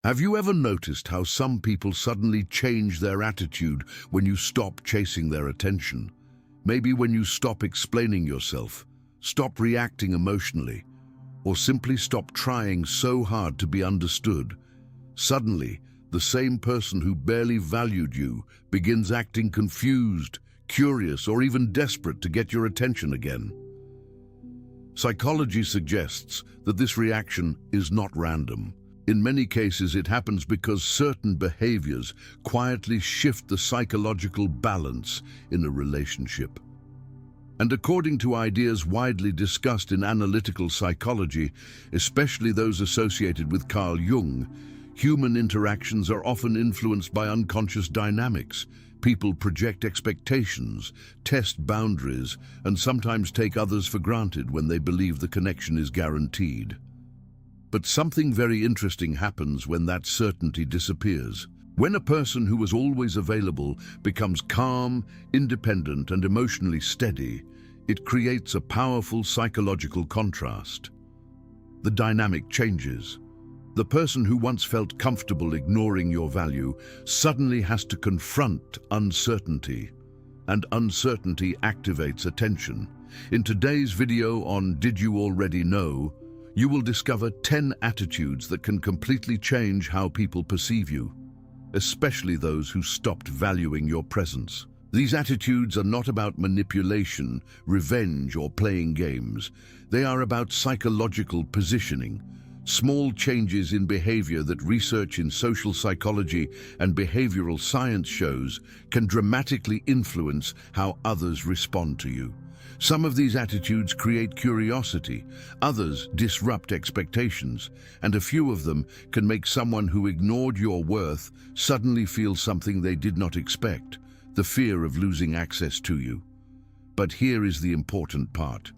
Have you ever noticed how some people suddenly change their attitude when you stop chasing their attention? Maybe when you stop explaining yourself, stop reacting emotionally, or simply stop trying so hard to be understood. Suddenly, the same person who barely valued you begins acting confused, curious, or even desperate to get your attention again. Psychology suggests that this reaction is not random. In many cases, it happens because certain behaviors quietly shift the psychological balance in a relationship. And according to ideas widely discussed in analytical psychology, especially those associated with Carl Jung, human interactions are often influenced by unconscious dynamics. People project expectations, test boundaries, and sometimes take others for granted when they believe the connection is guaranteed. But something very interesting happens when that certainty disappears. When a person who was always available becomes calm, independent, and emotionally steady, it creates a powerful psychological contrast. The dynamic changes. The person who once felt comfortable ignoring your value suddenly has to confront uncertainty, and uncertainty activates attention. In today's video on Did You Already Know?, you will discover 10 attitudes that can completely change how people perceive you, especially those who stopped valuing your presence. These attitudes are not about manipulation, revenge, or playing games. They are about psychological positioning, small changes in behavior that research in social psychology and behavioral science shows can dramatically influence how others respond to you. Some of these attitudes create curiosity, others disrupt expectations, and a few of them can make someone who ignored your worth suddenly feel something they did not expect, the fear of losing access to you. But here is the important part.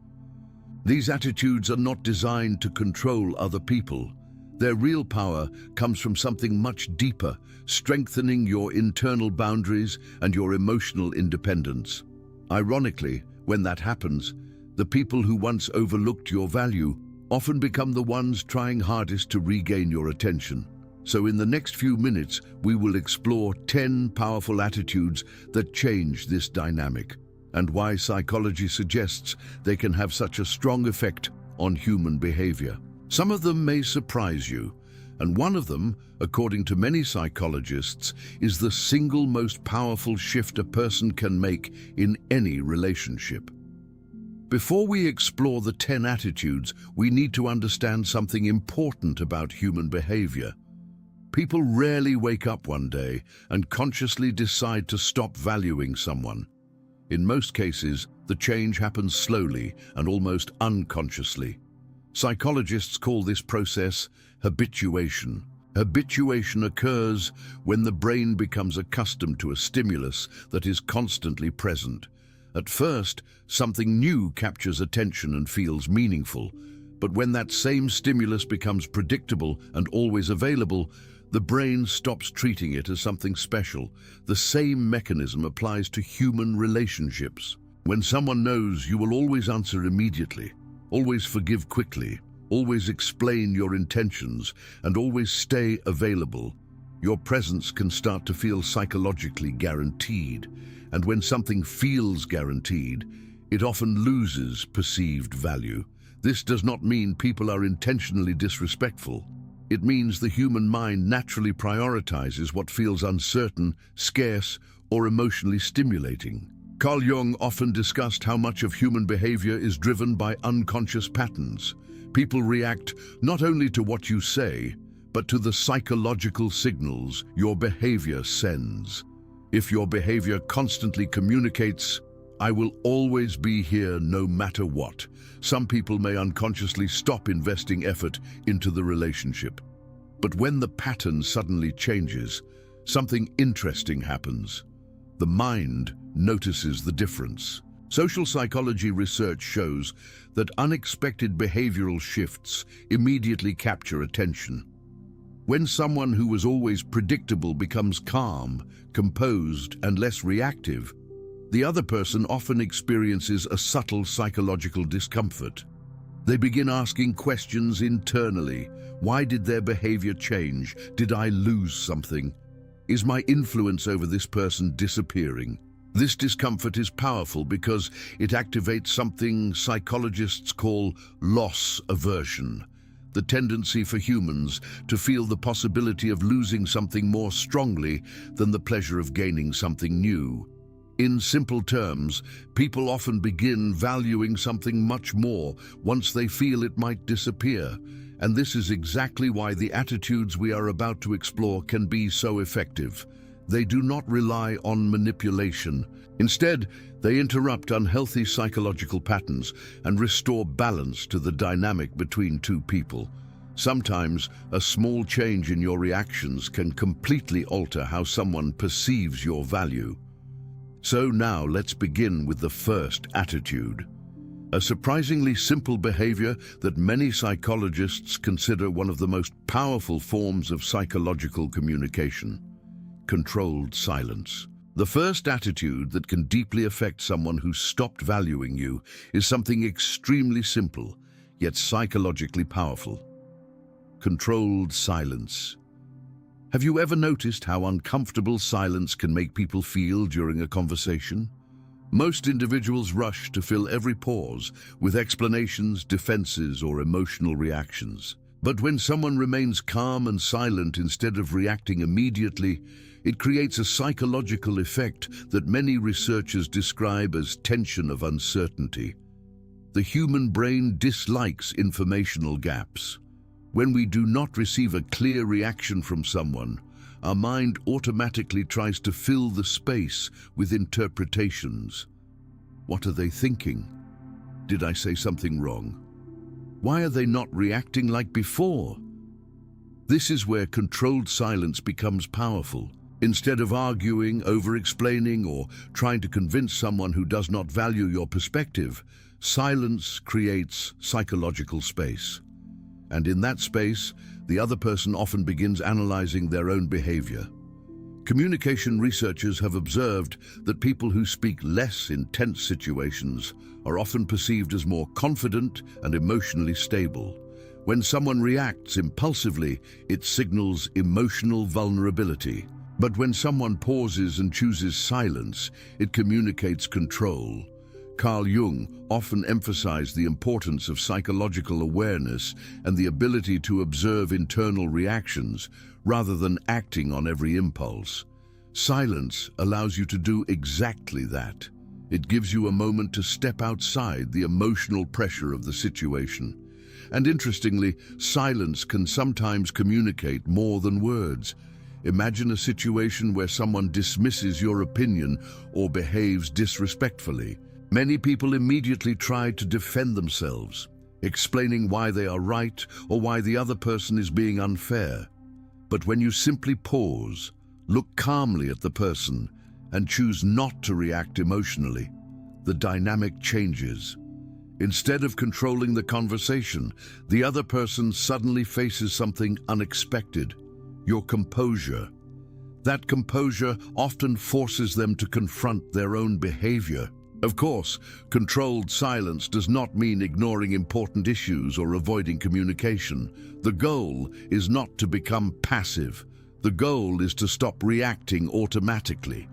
These attitudes are not designed to control other people. Their real power comes from something much deeper, strengthening your internal boundaries and your emotional independence. Ironically, when that happens, the people who once overlooked your value often become the ones trying hardest to regain your attention. So in the next few minutes, we will explore 10 powerful attitudes that change this dynamic, and why psychology suggests they can have such a strong effect on human behavior. Some of them may surprise you, and one of them, according to many psychologists, is the single most powerful shift a person can make in any relationship. Before we explore the 10 attitudes, we need to understand something important about human behavior. People rarely wake up one day and consciously decide to stop valuing someone. In most cases, the change happens slowly and almost unconsciously. Psychologists call this process habituation. Habituation occurs when the brain becomes accustomed to a stimulus that is constantly present. At first, something new captures attention and feels meaningful, but when that same stimulus becomes predictable and always available, the brain stops treating it as something special. The same mechanism applies to human relationships. When someone knows you will always answer immediately, always forgive quickly, always explain your intentions, and always stay available, your presence can start to feel psychologically guaranteed. And when something feels guaranteed, it often loses perceived value. This does not mean people are intentionally disrespectful. It means the human mind naturally prioritizes what feels uncertain, scarce, or emotionally stimulating. Carl Jung often discussed how much of human behavior is driven by unconscious patterns. People react not only to what you say, but to the psychological signals your behavior sends. If your behavior constantly communicates, "I will always be here no matter what," some people may unconsciously stop investing effort into the relationship. But when the pattern suddenly changes, something interesting happens. The mind notices the difference. Social psychology research shows that unexpected behavioral shifts immediately capture attention. When someone who was always predictable becomes calm, composed, and less reactive, the other person often experiences a subtle psychological discomfort. They begin asking questions internally. Why did their behavior change? Did I lose something? Is my influence over this person disappearing? This discomfort is powerful because it activates something psychologists call loss aversion, the tendency for humans to feel the possibility of losing something more strongly than the pleasure of gaining something new. In simple terms, people often begin valuing something much more once they feel it might disappear, and this is exactly why the attitudes we are about to explore can be so effective. They do not rely on manipulation. Instead, they interrupt unhealthy psychological patterns and restore balance to the dynamic between two people. Sometimes, a small change in your reactions can completely alter how someone perceives your value. So now let's begin with the first attitude. A surprisingly simple behavior that many psychologists consider one of the most powerful forms of psychological communication: controlled silence. The first attitude that can deeply affect someone who stopped valuing you is something extremely simple, yet psychologically powerful: controlled silence. Have you ever noticed how uncomfortable silence can make people feel during a conversation? Most individuals rush to fill every pause with explanations, defenses, or emotional reactions. But when someone remains calm and silent instead of reacting immediately, it creates a psychological effect that many researchers describe as tension of uncertainty. The human brain dislikes informational gaps. When we do not receive a clear reaction from someone, our mind automatically tries to fill the space with interpretations. What are they thinking? Did I say something wrong? Why are they not reacting like before? This is where controlled silence becomes powerful. Instead of arguing, over-explaining, or trying to convince someone who does not value your perspective, silence creates psychological space. And in that space, the other person often begins analyzing their own behavior. Communication researchers have observed that people who speak less in tense situations are often perceived as more confident and emotionally stable. When someone reacts impulsively, it signals emotional vulnerability. But when someone pauses and chooses silence, it communicates control. Carl Jung often emphasized the importance of psychological awareness and the ability to observe internal reactions rather than acting on every impulse. Silence allows you to do exactly that. It gives you a moment to step outside the emotional pressure of the situation. And interestingly, silence can sometimes communicate more than words. Imagine a situation where someone dismisses your opinion or behaves disrespectfully. Many people immediately try to defend themselves, explaining why they are right or why the other person is being unfair. But when you simply pause, look calmly at the person, and choose not to react emotionally, the dynamic changes. Instead of controlling the conversation, the other person suddenly faces something unexpected: your composure. That composure often forces them to confront their own behavior. Of course, controlled silence does not mean ignoring important issues or avoiding communication. The goal is not to become passive. The goal is to stop reacting automatically.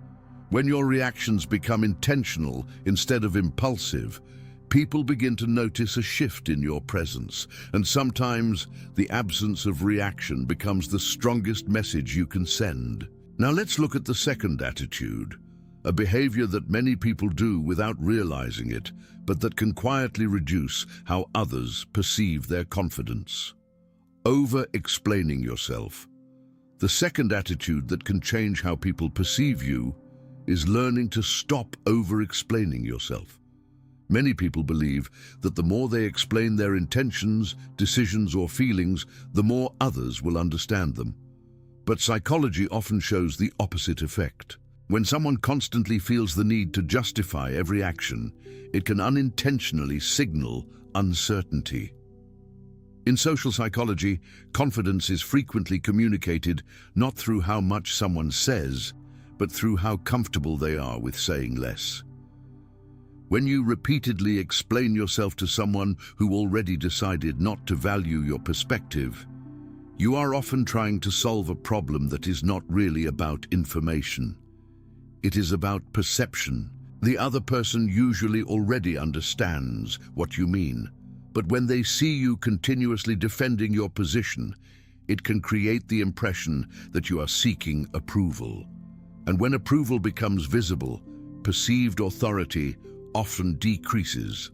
When your reactions become intentional instead of impulsive, people begin to notice a shift in your presence, and sometimes the absence of reaction becomes the strongest message you can send. Now let's look at the second attitude, a behavior that many people do without realizing it, but that can quietly reduce how others perceive their confidence. Over-explaining yourself. The second attitude that can change how people perceive you is learning to stop over-explaining yourself. Many people believe that the more they explain their intentions, decisions, or feelings, the more others will understand them. But psychology often shows the opposite effect. When someone constantly feels the need to justify every action, it can unintentionally signal uncertainty. In social psychology, confidence is frequently communicated not through how much someone says, but through how comfortable they are with saying less. When you repeatedly explain yourself to someone who already decided not to value your perspective, you are often trying to solve a problem that is not really about information. It is about perception. The other person usually already understands what you mean, but when they see you continuously defending your position, it can create the impression that you are seeking approval. And when approval becomes visible, perceived authority often decreases.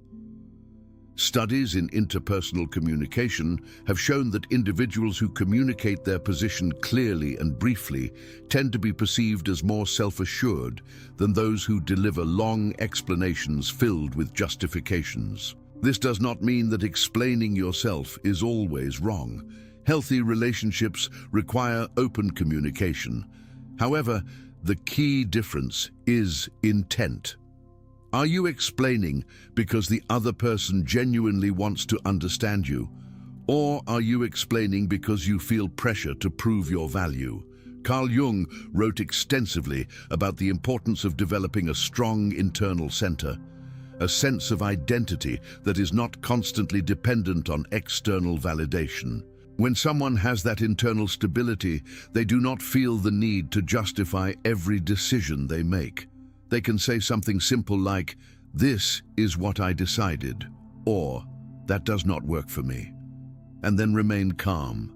Studies in interpersonal communication have shown that individuals who communicate their position clearly and briefly tend to be perceived as more self-assured than those who deliver long explanations filled with justifications. This does not mean that explaining yourself is always wrong. Healthy relationships require open communication. However, the key difference is intent. Are you explaining because the other person genuinely wants to understand you? Or are you explaining because you feel pressure to prove your value? Carl Jung wrote extensively about the importance of developing a strong internal center, a sense of identity that is not constantly dependent on external validation. When someone has that internal stability, they do not feel the need to justify every decision they make. They can say something simple like, "This is what I decided," or "That does not work for me," and then remain calm.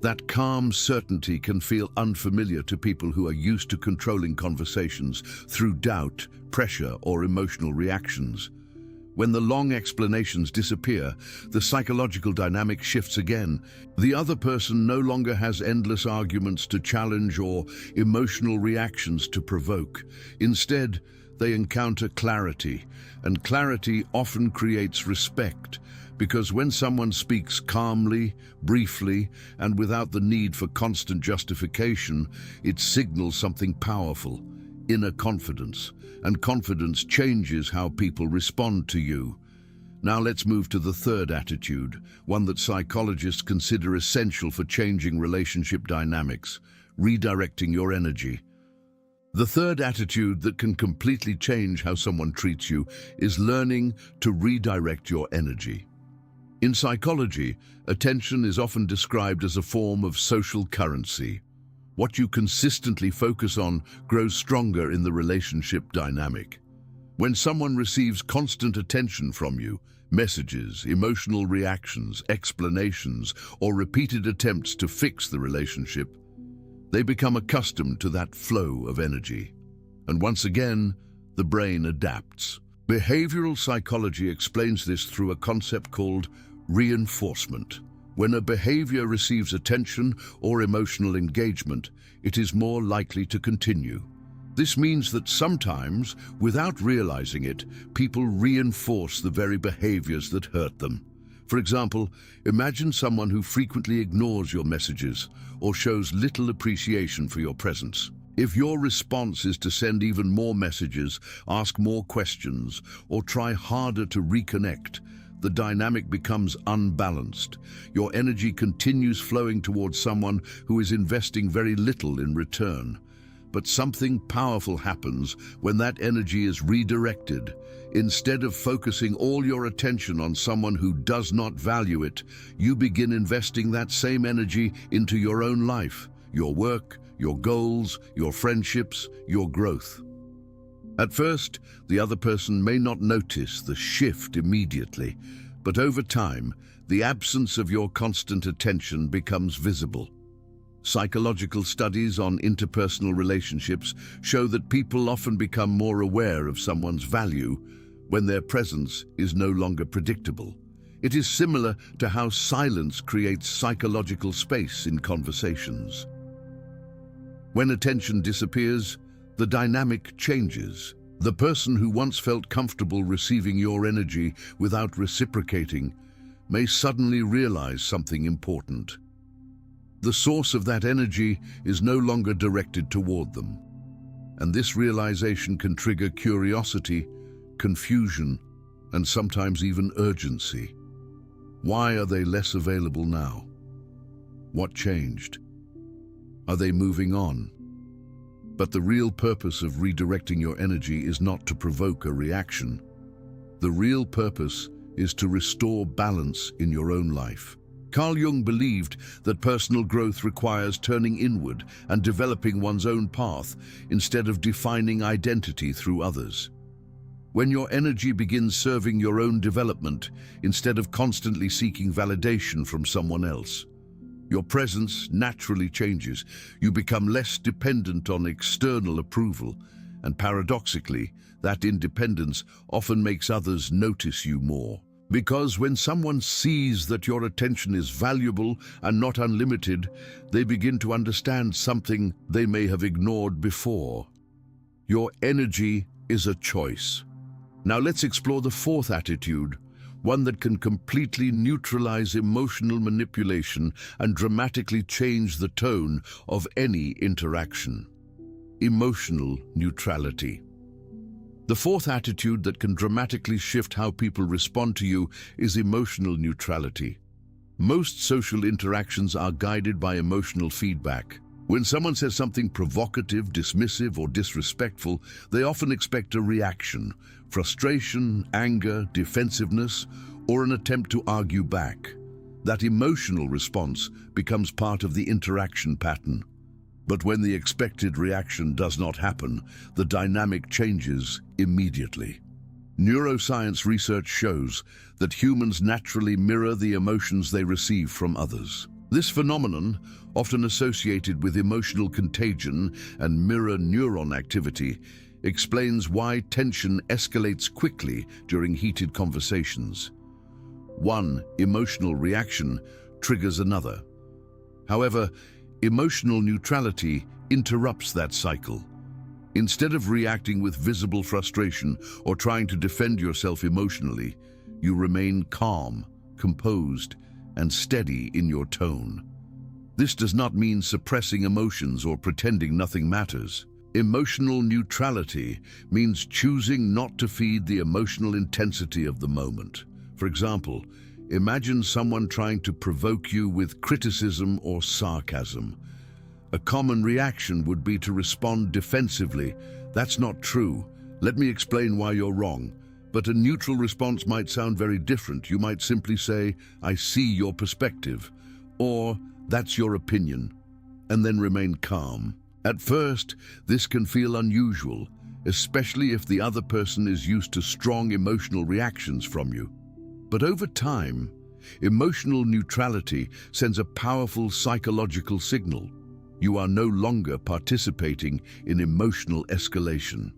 That calm certainty can feel unfamiliar to people who are used to controlling conversations through doubt, pressure, or emotional reactions. When the long explanations disappear, the psychological dynamic shifts again. The other person no longer has endless arguments to challenge or emotional reactions to provoke. Instead, they encounter clarity, and clarity often creates respect, because when someone speaks calmly, briefly, and without the need for constant justification, it signals something powerful: inner confidence, and confidence changes how people respond to you. Now let's move to the third attitude, one that psychologists consider essential for changing relationship dynamics: redirecting your energy. The third attitude that can completely change how someone treats you is learning to redirect your energy. In psychology, attention is often described as a form of social currency. What you consistently focus on grows stronger in the relationship dynamic. When someone receives constant attention from you, messages, emotional reactions, explanations, or repeated attempts to fix the relationship, they become accustomed to that flow of energy. And once again, the brain adapts. Behavioral psychology explains this through a concept called reinforcement. When a behavior receives attention or emotional engagement, it is more likely to continue. This means that sometimes, without realizing it, people reinforce the very behaviors that hurt them. For example, imagine someone who frequently ignores your messages or shows little appreciation for your presence. If your response is to send even more messages, ask more questions, or try harder to reconnect, the dynamic becomes unbalanced. Your energy continues flowing towards someone who is investing very little in return. But something powerful happens when that energy is redirected. Instead of focusing all your attention on someone who does not value it, you begin investing that same energy into your own life, your work, your goals, your friendships, your growth. At first, the other person may not notice the shift immediately, but over time, the absence of your constant attention becomes visible. Psychological studies on interpersonal relationships show that people often become more aware of someone's value when their presence is no longer predictable. It is similar to how silence creates psychological space in conversations. When attention disappears, the dynamic changes. The person who once felt comfortable receiving your energy without reciprocating may suddenly realize something important. The source of that energy is no longer directed toward them, and this realization can trigger curiosity, confusion, and sometimes even urgency. Why are they less available now? What changed? Are they moving on? But the real purpose of redirecting your energy is not to provoke a reaction. The real purpose is to restore balance in your own life. Carl Jung believed that personal growth requires turning inward and developing one's own path instead of defining identity through others. When your energy begins serving your own development instead of constantly seeking validation from someone else, your presence naturally changes. You become less dependent on external approval, and paradoxically, that independence often makes others notice you more. Because when someone sees that your attention is valuable and not unlimited, they begin to understand something they may have ignored before. Your energy is a choice. Now let's explore the fourth attitude, one that can completely neutralize emotional manipulation and dramatically change the tone of any interaction. Emotional neutrality. The fourth attitude that can dramatically shift how people respond to you is emotional neutrality. Most social interactions are guided by emotional feedback. When someone says something provocative, dismissive, or disrespectful, they often expect a reaction: frustration, anger, defensiveness, or an attempt to argue back. That emotional response becomes part of the interaction pattern. But when the expected reaction does not happen, the dynamic changes immediately. Neuroscience research shows that humans naturally mirror the emotions they receive from others. This phenomenon, often associated with emotional contagion and mirror neuron activity, explains why tension escalates quickly during heated conversations. One emotional reaction triggers another. However, emotional neutrality interrupts that cycle. Instead of reacting with visible frustration or trying to defend yourself emotionally, you remain calm, composed, and steady in your tone. This does not mean suppressing emotions or pretending nothing matters. Emotional neutrality means choosing not to feed the emotional intensity of the moment. For example, imagine someone trying to provoke you with criticism or sarcasm. A common reaction would be to respond defensively. "That's not true. Let me explain why you're wrong." But a neutral response might sound very different. You might simply say, "I see your perspective," or "That's your opinion," and then remain calm. At first, this can feel unusual, especially if the other person is used to strong emotional reactions from you. But over time, emotional neutrality sends a powerful psychological signal. You are no longer participating in emotional escalation.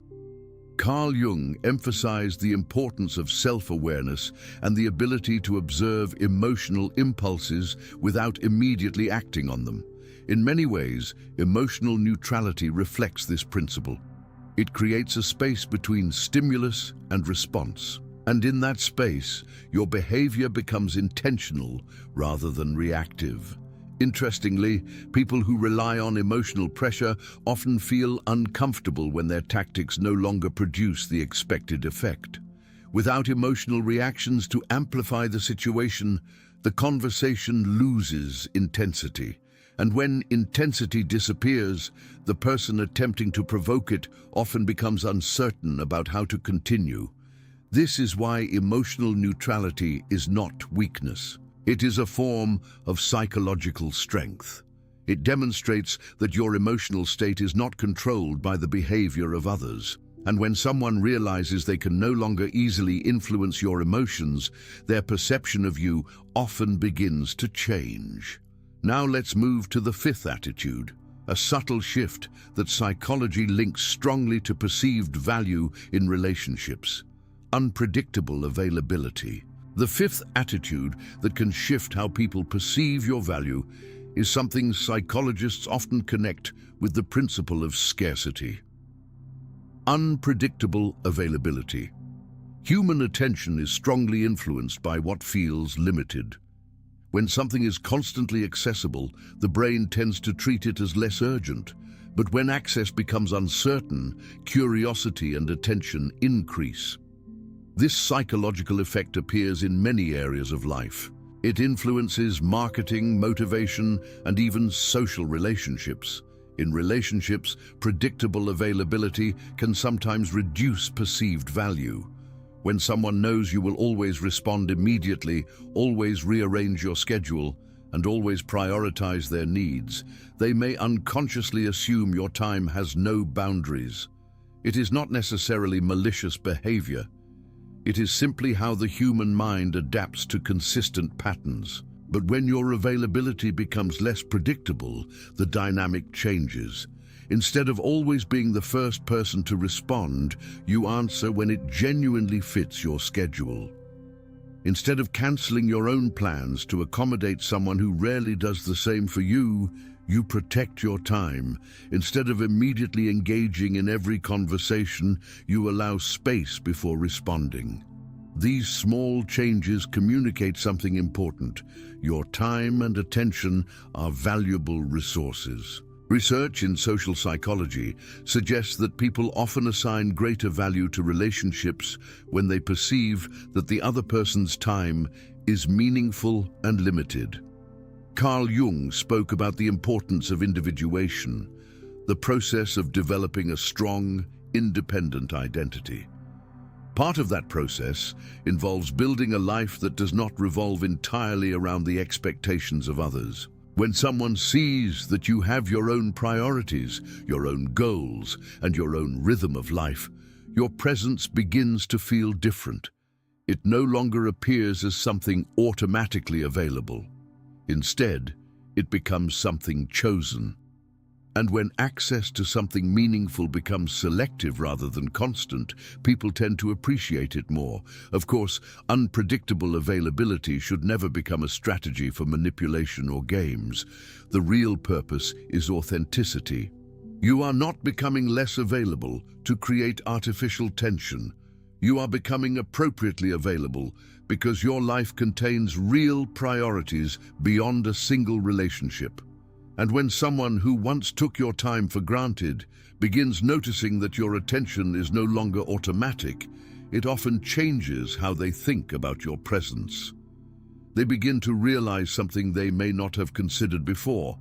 Carl Jung emphasized the importance of self-awareness and the ability to observe emotional impulses without immediately acting on them. In many ways, emotional neutrality reflects this principle. It creates a space between stimulus and response. And in that space, your behavior becomes intentional rather than reactive. Interestingly, people who rely on emotional pressure often feel uncomfortable when their tactics no longer produce the expected effect. Without emotional reactions to amplify the situation, the conversation loses intensity. And when intensity disappears, the person attempting to provoke it often becomes uncertain about how to continue. This is why emotional neutrality is not weakness. It is a form of psychological strength. It demonstrates that your emotional state is not controlled by the behavior of others. And when someone realizes they can no longer easily influence your emotions, their perception of you often begins to change. Now let's move to the fifth attitude, a subtle shift that psychology links strongly to perceived value in relationships: unpredictable availability. The fifth attitude that can shift how people perceive your value is something psychologists often connect with the principle of scarcity. Unpredictable availability. Human attention is strongly influenced by what feels limited. When something is constantly accessible, the brain tends to treat it as less urgent. But when access becomes uncertain, curiosity and attention increase. This psychological effect appears in many areas of life. It influences marketing, motivation, and even social relationships. In relationships, predictable availability can sometimes reduce perceived value. When someone knows you will always respond immediately, always rearrange your schedule, and always prioritize their needs, they may unconsciously assume your time has no boundaries. It is not necessarily malicious behavior. It is simply how the human mind adapts to consistent patterns. But when your availability becomes less predictable, the dynamic changes. Instead of always being the first person to respond, you answer when it genuinely fits your schedule. Instead of canceling your own plans to accommodate someone who rarely does the same for you, you protect your time. Instead of immediately engaging in every conversation, you allow space before responding. These small changes communicate something important. Your time and attention are valuable resources. Research in social psychology suggests that people often assign greater value to relationships when they perceive that the other person's time is meaningful and limited. Carl Jung spoke about the importance of individuation, the process of developing a strong, independent identity. Part of that process involves building a life that does not revolve entirely around the expectations of others. When someone sees that you have your own priorities, your own goals, and your own rhythm of life, your presence begins to feel different. It no longer appears as something automatically available. Instead, it becomes something chosen. And when access to something meaningful becomes selective rather than constant, people tend to appreciate it more. Of course, unpredictable availability should never become a strategy for manipulation or games. The real purpose is authenticity. You are not becoming less available to create artificial tension. You are becoming appropriately available because your life contains real priorities beyond a single relationship. And when someone who once took your time for granted begins noticing that your attention is no longer automatic, it often changes how they think about your presence. They begin to realize something they may not have considered before.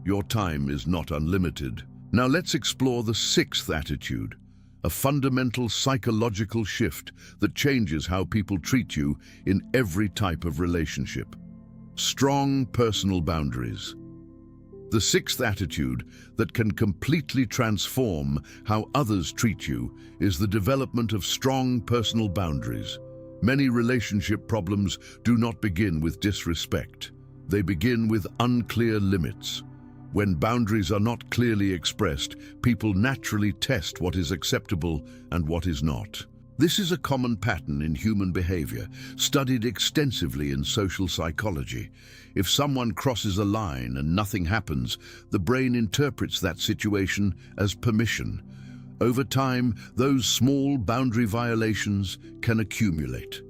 Your time is not unlimited. Now let's explore the sixth attitude, a fundamental psychological shift that changes how people treat you in every type of relationship. Strong personal boundaries. The sixth attitude that can completely transform how others treat you is the development of strong personal boundaries. Many relationship problems do not begin with disrespect. They begin with unclear limits. When boundaries are not clearly expressed, people naturally test what is acceptable and what is not. This is a common pattern in human behavior, studied extensively in social psychology. If someone crosses a line and nothing happens, the brain interprets that situation as permission. Over time, those small boundary violations can accumulate.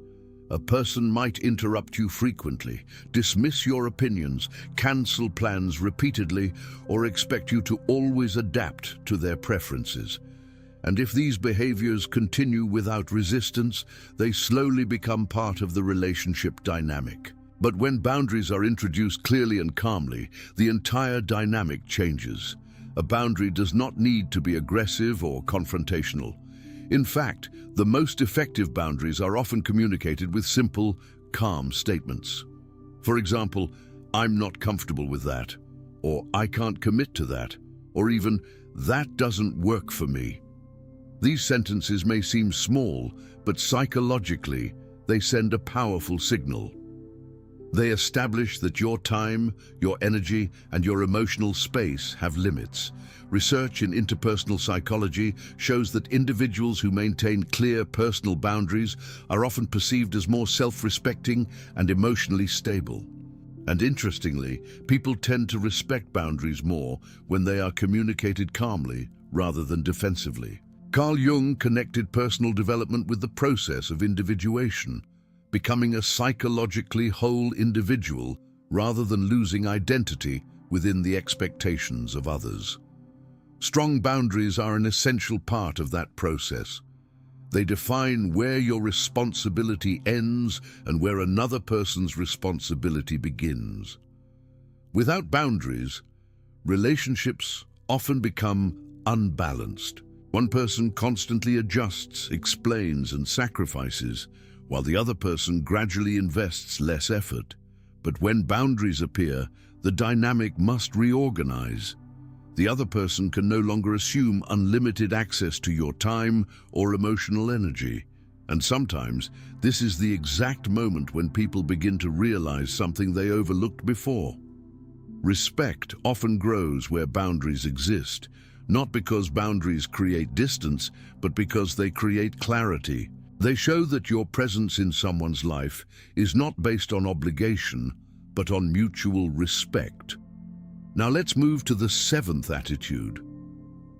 A person might interrupt you frequently, dismiss your opinions, cancel plans repeatedly, or expect you to always adapt to their preferences. And if these behaviors continue without resistance, they slowly become part of the relationship dynamic. But when boundaries are introduced clearly and calmly, the entire dynamic changes. A boundary does not need to be aggressive or confrontational. In fact, the most effective boundaries are often communicated with simple, calm statements. For example, "I'm not comfortable with that," or "I can't commit to that," or even "that doesn't work for me." These sentences may seem small, but psychologically, they send a powerful signal. They establish that your time, your energy, and your emotional space have limits. Research in interpersonal psychology shows that individuals who maintain clear personal boundaries are often perceived as more self-respecting and emotionally stable. And interestingly, people tend to respect boundaries more when they are communicated calmly rather than defensively. Carl Jung connected personal development with the process of individuation, becoming a psychologically whole individual rather than losing identity within the expectations of others. Strong boundaries are an essential part of that process. They define where your responsibility ends and where another person's responsibility begins. Without boundaries, relationships often become unbalanced. One person constantly adjusts, explains, and sacrifices, while the other person gradually invests less effort. But when boundaries appear, the dynamic must reorganize. The other person can no longer assume unlimited access to your time or emotional energy. And sometimes, this is the exact moment when people begin to realize something they overlooked before. Respect often grows where boundaries exist, not because boundaries create distance, but because they create clarity. They show that your presence in someone's life is not based on obligation, but on mutual respect. Now let's move to the seventh attitude.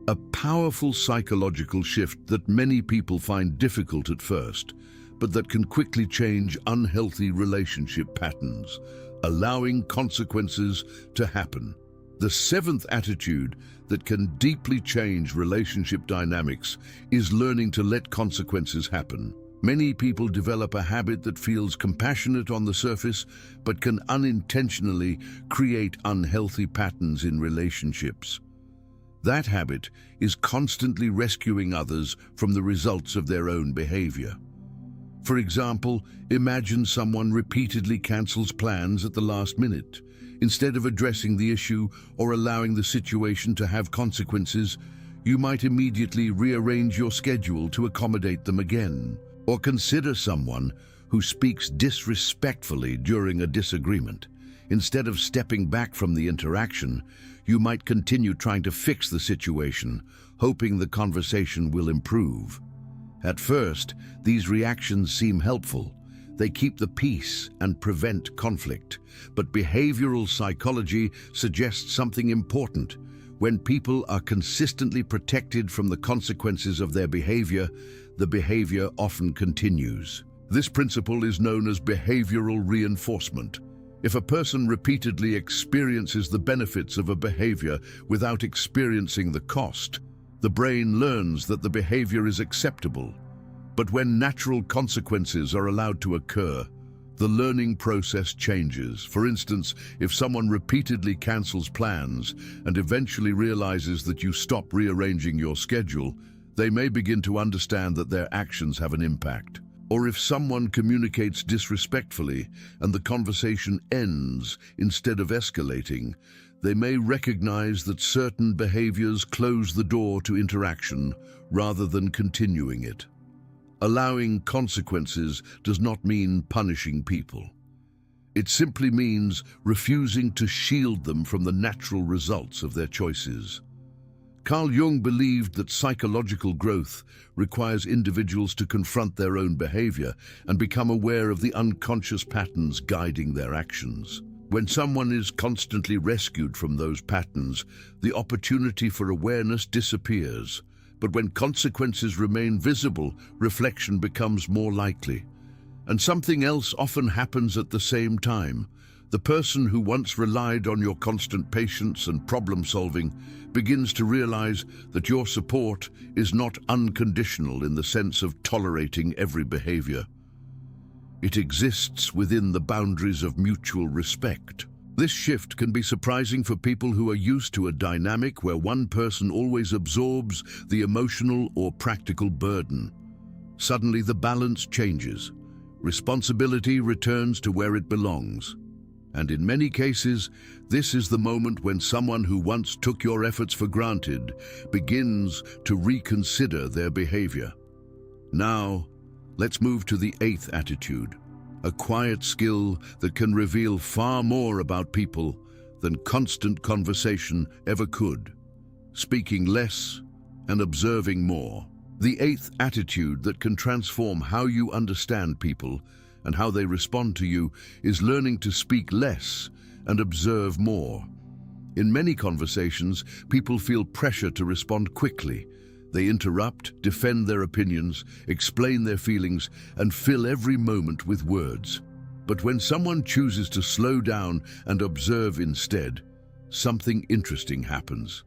A powerful psychological shift that many people find difficult at first, but that can quickly change unhealthy relationship patterns, allowing consequences to happen. The seventh attitude that can deeply change relationship dynamics is learning to let consequences happen. Many people develop a habit that feels compassionate on the surface, but can unintentionally create unhealthy patterns in relationships. That habit is constantly rescuing others from the results of their own behavior. For example, imagine someone repeatedly cancels plans at the last minute. Instead of addressing the issue or allowing the situation to have consequences, you might immediately rearrange your schedule to accommodate them again. Or consider someone who speaks disrespectfully during a disagreement. Instead of stepping back from the interaction, you might continue trying to fix the situation, hoping the conversation will improve. At first, these reactions seem helpful. They keep the peace and prevent conflict. But behavioral psychology suggests something important. When people are consistently protected from the consequences of their behavior, the behavior often continues. This principle is known as behavioral reinforcement. If a person repeatedly experiences the benefits of a behavior without experiencing the cost, the brain learns that the behavior is acceptable. But when natural consequences are allowed to occur, the learning process changes. For instance, if someone repeatedly cancels plans and eventually realizes that you stop rearranging your schedule, they may begin to understand that their actions have an impact. Or if someone communicates disrespectfully and the conversation ends instead of escalating, they may recognize that certain behaviors close the door to interaction rather than continuing it. Allowing consequences does not mean punishing people. It simply means refusing to shield them from the natural results of their choices. Carl Jung believed that psychological growth requires individuals to confront their own behavior and become aware of the unconscious patterns guiding their actions. When someone is constantly rescued from those patterns, the opportunity for awareness disappears. But when consequences remain visible, reflection becomes more likely. And something else often happens at the same time. The person who once relied on your constant patience and problem-solving begins to realize that your support is not unconditional in the sense of tolerating every behavior. It exists within the boundaries of mutual respect. This shift can be surprising for people who are used to a dynamic where one person always absorbs the emotional or practical burden. Suddenly, the balance changes. Responsibility returns to where it belongs. And in many cases, this is the moment when someone who once took your efforts for granted begins to reconsider their behavior. Now, let's move to the eighth attitude, a quiet skill that can reveal far more about people than constant conversation ever could. Speaking less and observing more. The eighth attitude that can transform how you understand people and how they respond to you is learning to speak less and observe more. In many conversations, people feel pressure to respond quickly. They interrupt, defend their opinions, explain their feelings, and fill every moment with words. But when someone chooses to slow down and observe instead, something interesting happens.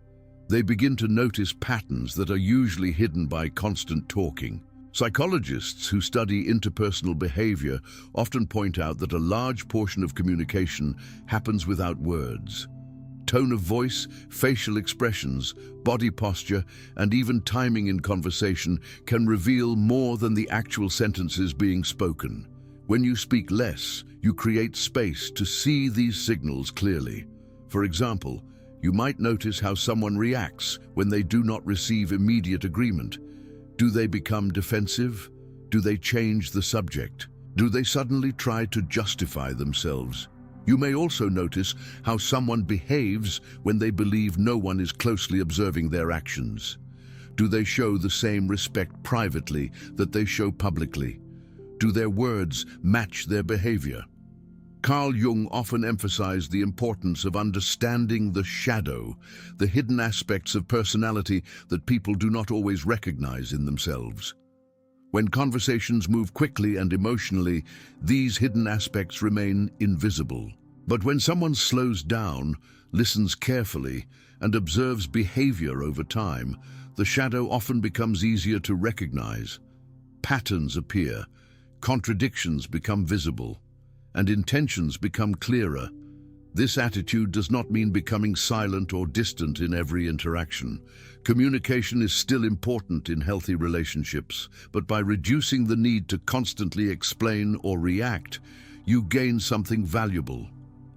They begin to notice patterns that are usually hidden by constant talking. Psychologists who study interpersonal behavior often point out that a large portion of communication happens without words. Tone of voice, facial expressions, body posture, and even timing in conversation can reveal more than the actual sentences being spoken. When you speak less, you create space to see these signals clearly. For example, you might notice how someone reacts when they do not receive immediate agreement. Do they become defensive? Do they change the subject? Do they suddenly try to justify themselves? You may also notice how someone behaves when they believe no one is closely observing their actions. Do they show the same respect privately that they show publicly? Do their words match their behavior? Carl Jung often emphasized the importance of understanding the shadow, the hidden aspects of personality that people do not always recognize in themselves. When conversations move quickly and emotionally, these hidden aspects remain invisible. But when someone slows down, listens carefully, and observes behavior over time, the shadow often becomes easier to recognize. Patterns appear, contradictions become visible, and intentions become clearer. This attitude does not mean becoming silent or distant in every interaction. Communication is still important in healthy relationships, but by reducing the need to constantly explain or react, you gain something valuable: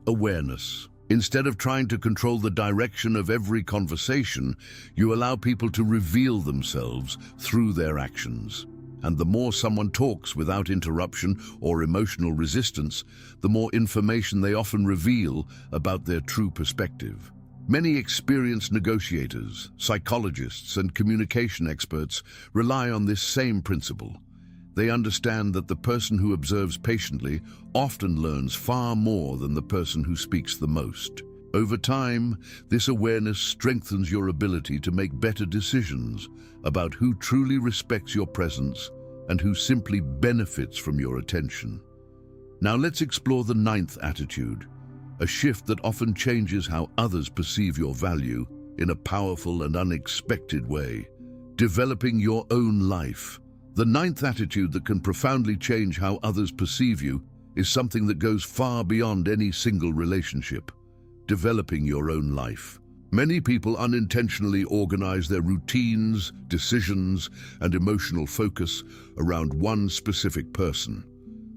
awareness. Instead of trying to control the direction of every conversation, you allow people to reveal themselves through their actions. And the more someone talks without interruption or emotional resistance, the more information they often reveal about their true perspective. Many experienced negotiators, psychologists, and communication experts rely on this same principle. They understand that the person who observes patiently often learns far more than the person who speaks the most. Over time, this awareness strengthens your ability to make better decisions about who truly respects your presence and who simply benefits from your attention. Now let's explore the 9th attitude, a shift that often changes how others perceive your value in a powerful and unexpected way: developing your own life. The 9th attitude that can profoundly change how others perceive you is something that goes far beyond any single relationship: developing your own life. Many people unintentionally organize their routines, decisions, and emotional focus around one specific person.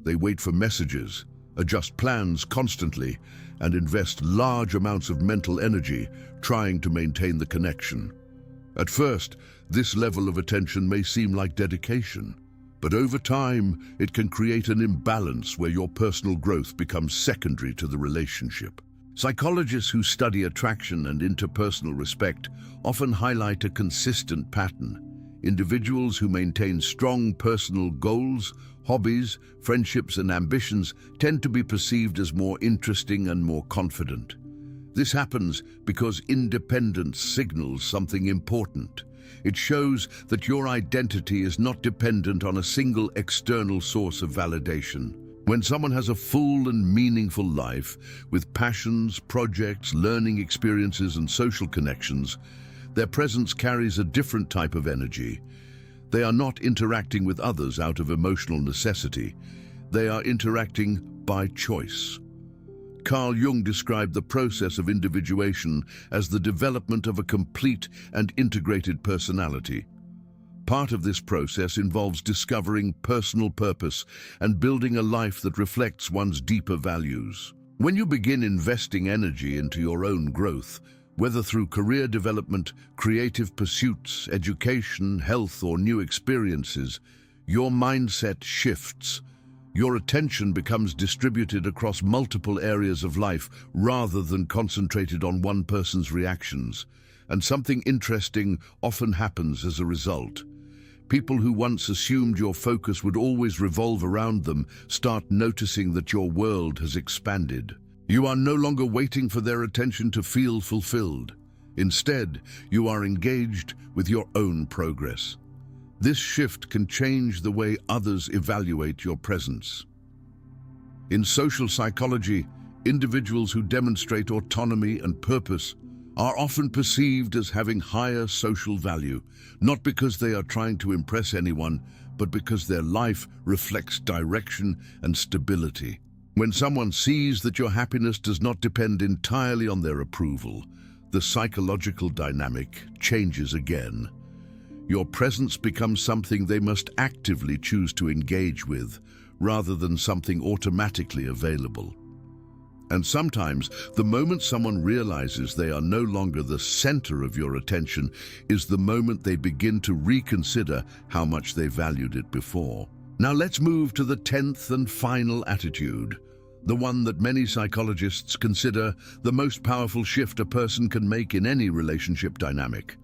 They wait for messages, adjust plans constantly, and invest large amounts of mental energy trying to maintain the connection. At first, this level of attention may seem like dedication, but over time, it can create an imbalance where your personal growth becomes secondary to the relationship. Psychologists who study attraction and interpersonal respect often highlight a consistent pattern. Individuals who maintain strong personal goals, hobbies, friendships, and ambitions tend to be perceived as more interesting and more confident. This happens because independence signals something important. It shows that your identity is not dependent on a single external source of validation. When someone has a full and meaningful life, with passions, projects, learning experiences, and social connections, their presence carries a different type of energy. They are not interacting with others out of emotional necessity. They are interacting by choice. Carl Jung described the process of individuation as the development of a complete and integrated personality. Part of this process involves discovering personal purpose and building a life that reflects one's deeper values. When you begin investing energy into your own growth, whether through career development, creative pursuits, education, health, or new experiences, your mindset shifts. Your attention becomes distributed across multiple areas of life rather than concentrated on one person's reactions. And something interesting often happens as a result. People who once assumed your focus would always revolve around them start noticing that your world has expanded. You are no longer waiting for their attention to feel fulfilled. Instead, you are engaged with your own progress. This shift can change the way others evaluate your presence. In social psychology, individuals who demonstrate autonomy and purpose are often perceived as having higher social value, not because they are trying to impress anyone, but because their life reflects direction and stability. When someone sees that your happiness does not depend entirely on their approval, the psychological dynamic changes again. Your presence becomes something they must actively choose to engage with, rather than something automatically available. And sometimes, the moment someone realizes they are no longer the center of your attention is the moment they begin to reconsider how much they valued it before. Now let's move to the 10th and final attitude, the one that many psychologists consider the most powerful shift a person can make in any relationship dynamic: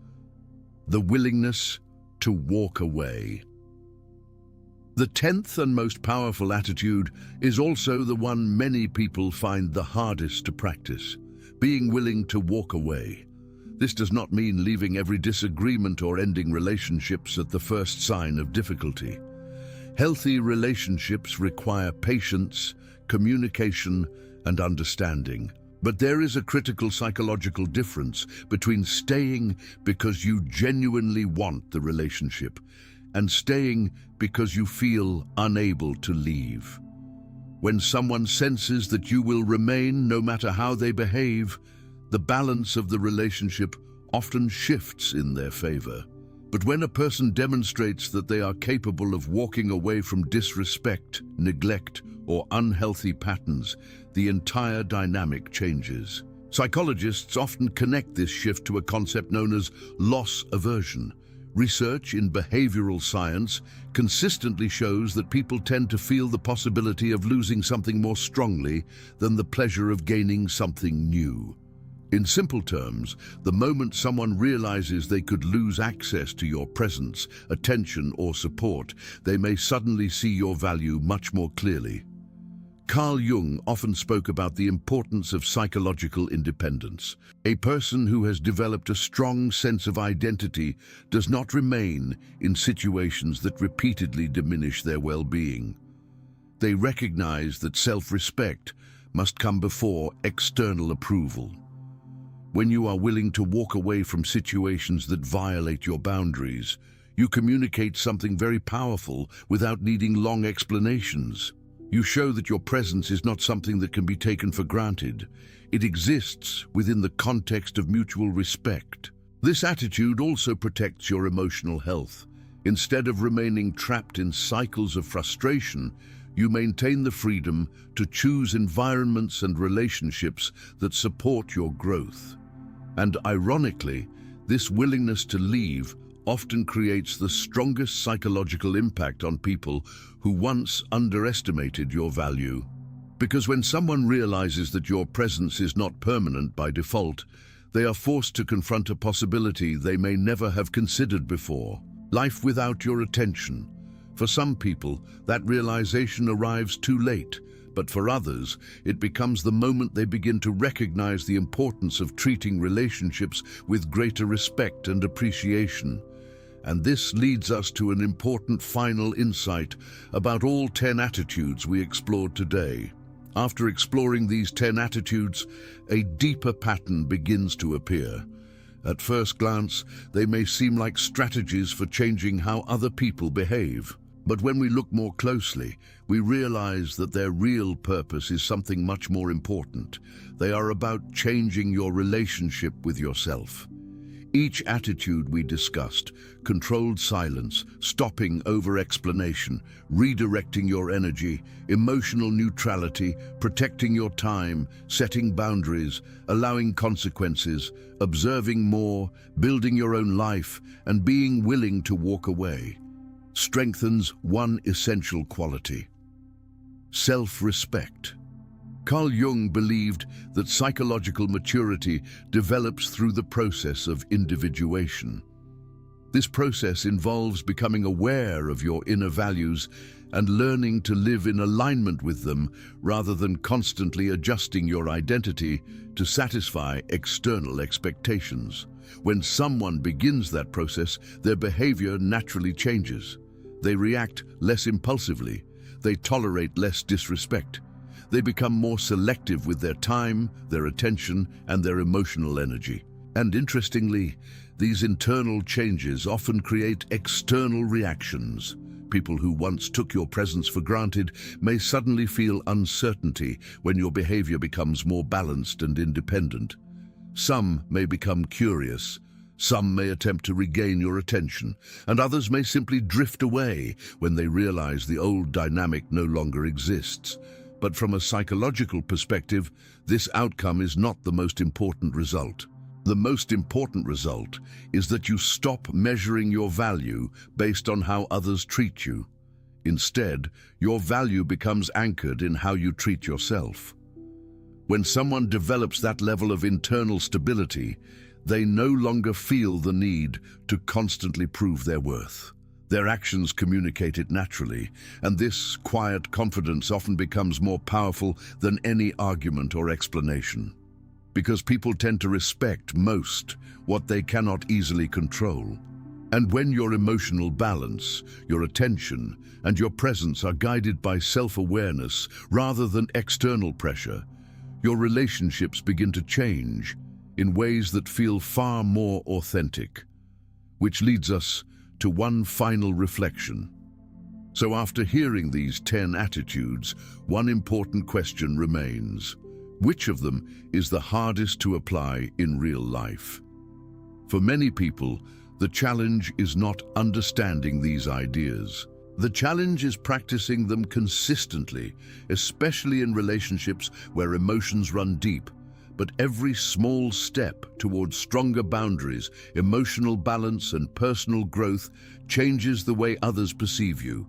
the willingness to walk away. The 10th and most powerful attitude is also the one many people find the hardest to practice: being willing to walk away. This does not mean leaving every disagreement or ending relationships at the first sign of difficulty. Healthy relationships require patience, communication, and understanding. But there is a critical psychological difference between staying because you genuinely want the relationship and staying because you feel unable to leave. When someone senses that you will remain no matter how they behave, the balance of the relationship often shifts in their favor. But when a person demonstrates that they are capable of walking away from disrespect, neglect, or unhealthy patterns, the entire dynamic changes. Psychologists often connect this shift to a concept known as loss aversion. Research in behavioral science consistently shows that people tend to feel the possibility of losing something more strongly than the pleasure of gaining something new. In simple terms, the moment someone realizes they could lose access to your presence, attention, or support, they may suddenly see your value much more clearly. Carl Jung often spoke about the importance of psychological independence. A person who has developed a strong sense of identity does not remain in situations that repeatedly diminish their well-being. They recognize that self-respect must come before external approval. When you are willing to walk away from situations that violate your boundaries, you communicate something very powerful without needing long explanations. You show that your presence is not something that can be taken for granted. It exists within the context of mutual respect. This attitude also protects your emotional health. Instead of remaining trapped in cycles of frustration, you maintain the freedom to choose environments and relationships that support your growth. And ironically, this willingness to leave often creates the strongest psychological impact on people who once underestimated your value. Because when someone realizes that your presence is not permanent by default, they are forced to confront a possibility they may never have considered before: life without your attention. For some people, that realization arrives too late, but for others, it becomes the moment they begin to recognize the importance of treating relationships with greater respect and appreciation. And this leads us to an important final insight about all 10 attitudes we explored today. After exploring these 10 attitudes, a deeper pattern begins to appear. At first glance, they may seem like strategies for changing how other people behave. But when we look more closely, we realize that their real purpose is something much more important. They are about changing your relationship with yourself. Each attitude we discussed: controlled silence, stopping over-explanation, redirecting your energy, emotional neutrality, protecting your time, setting boundaries, allowing consequences, observing more, building your own life, and being willing to walk away, strengthens one essential quality: self-respect. Carl Jung believed that psychological maturity develops through the process of individuation. This process involves becoming aware of your inner values and learning to live in alignment with them rather than constantly adjusting your identity to satisfy external expectations. When someone begins that process, their behavior naturally changes. They react less impulsively. They tolerate less disrespect. They become more selective with their time, their attention, and their emotional energy. And interestingly, these internal changes often create external reactions. People who once took your presence for granted may suddenly feel uncertainty when your behavior becomes more balanced and independent. Some may become curious, some may attempt to regain your attention, and others may simply drift away when they realize the old dynamic no longer exists. But from a psychological perspective, this outcome is not the most important result. The most important result is that you stop measuring your value based on how others treat you. Instead, your value becomes anchored in how you treat yourself. When someone develops that level of internal stability, they no longer feel the need to constantly prove their worth. Their actions communicate it naturally, and this quiet confidence often becomes more powerful than any argument or explanation. Because people tend to respect most what they cannot easily control. And when your emotional balance, your attention, and your presence are guided by self-awareness rather than external pressure, your relationships begin to change in ways that feel far more authentic. Which leads us to one final reflection. So after hearing these 10 attitudes, one important question remains. Which of them is the hardest to apply in real life? For many people, the challenge is not understanding these ideas. The challenge is practicing them consistently, especially in relationships where emotions run deep. But every small step towards stronger boundaries, emotional balance, and personal growth changes the way others perceive you.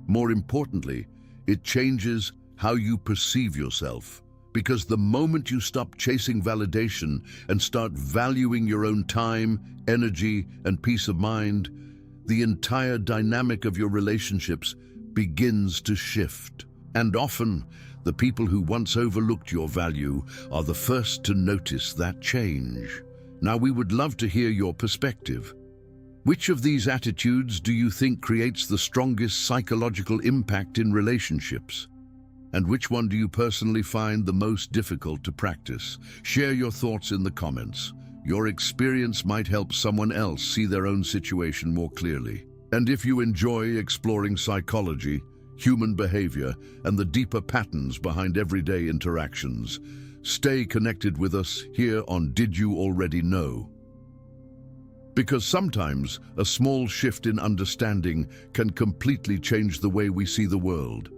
More importantly, it changes how you perceive yourself. Because the moment you stop chasing validation and start valuing your own time, energy, and peace of mind, the entire dynamic of your relationships begins to shift. And often, the people who once overlooked your value are the first to notice that change. Now, we would love to hear your perspective. Which of these attitudes do you think creates the strongest psychological impact in relationships? And which one do you personally find the most difficult to practice? Share your thoughts in the comments. Your experience might help someone else see their own situation more clearly. And if you enjoy exploring psychology, human behavior, and the deeper patterns behind everyday interactions, stay connected with us here on Did You Already Know? Because sometimes a small shift in understanding can completely change the way we see the world.